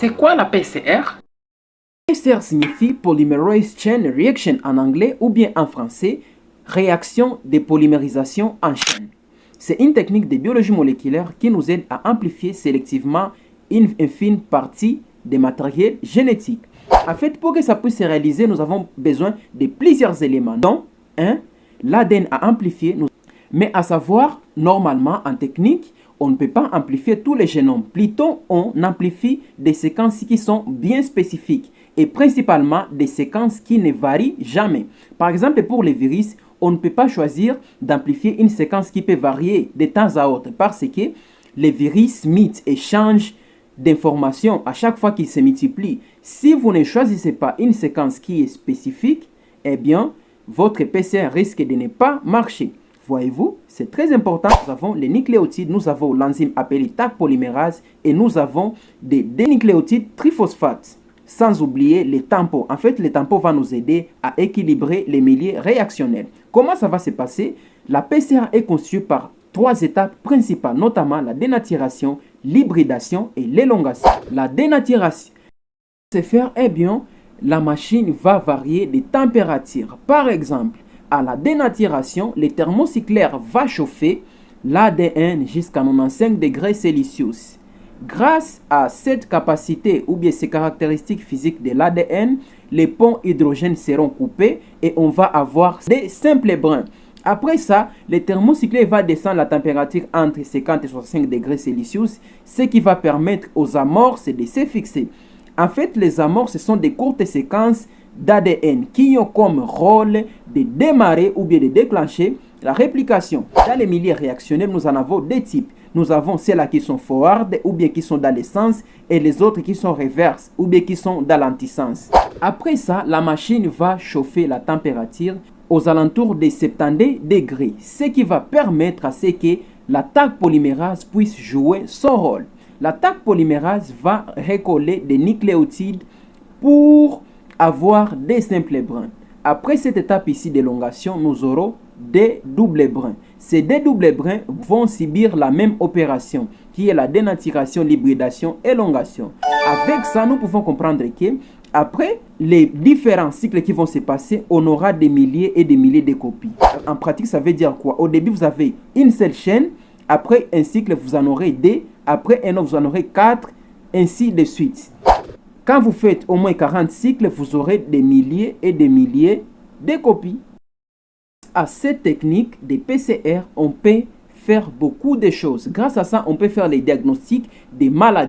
C'est quoi la PCR? PCR signifie Polymerase Chain Reaction en anglais ou bien en français, réaction de polymérisation en chaîne. C'est une technique de biologie moléculaire qui nous aide à amplifier sélectivement une infime partie des matériels génétiques. En fait, pour que ça puisse se réaliser, nous avons besoin de plusieurs éléments, dont l'ADN à amplifier, mais à savoir, normalement, en technique, on ne peut pas amplifier tous les génomes. Plutôt, on amplifie des séquences qui sont bien spécifiques et principalement des séquences qui ne varient jamais. Par exemple, pour les virus, on ne peut pas choisir d'amplifier une séquence qui peut varier de temps à autre parce que les virus mutent et changent d'informations à chaque fois qu'ils se multiplient. Si vous ne choisissez pas une séquence qui est spécifique, eh bien, votre PCR risque de ne pas marcher. Voyez-vous, c'est très important. Nous avons les nucléotides, nous avons l'enzyme appelée Taq polymérase et nous avons des nucléotides triphosphates. Sans oublier les tampons. En fait, les tampons vont nous aider à équilibrer les milieux réactionnels. Comment ça va se passer? La PCR est conçue par 3 étapes principales, notamment la dénaturation, l'hybridation et l'élongation. La dénaturation se faire, eh bien, la machine va varier de température. Par exemple, à la dénaturation, le thermocyclaire va chauffer l'ADN jusqu'à 95 degrés Celsius. Grâce à cette capacité ou bien ces caractéristiques physiques de l'ADN, les ponts hydrogènes seront coupés et on va avoir des simples brins. Après ça, le thermocycleur va descendre la température entre 50 et 65 degrés Celsius, ce qui va permettre aux amorces de se fixer. En fait, les amorces sont des courtes séquences d'ADN qui ont comme rôle de démarrer ou bien de déclencher la réplication. Dans les milieux réactionnels, nous en avons deux types. Nous avons celles-là qui sont forward ou bien qui sont dans le sens et les autres qui sont reverse ou bien qui sont dans l'antisens. Après ça, la machine va chauffer la température aux alentours de 70 degrés, ce qui va permettre à ce que la Taq polymérase puisse jouer son rôle. La Taq polymérase va recoller des nucléotides pour avoir des simples brins. Après cette étape ici d'élongation, nous aurons des doubles brins. Ces deux doubles brins vont subir la même opération qui est la dénaturation, l'hybridation, élongation. Avec ça, nous pouvons comprendre que après les différents cycles qui vont se passer, on aura des milliers et des milliers de copies. En pratique, ça veut dire quoi? Au début, vous avez une seule chaîne. Après un cycle, vous en aurez 2. Après un autre, vous en aurez 4. Ainsi de suite. Quand vous faites au moins 40 cycles, vous aurez des milliers et des milliers de copies. À cette technique de PCR, on peut faire beaucoup de choses. Grâce à ça, on peut faire les diagnostics des maladies.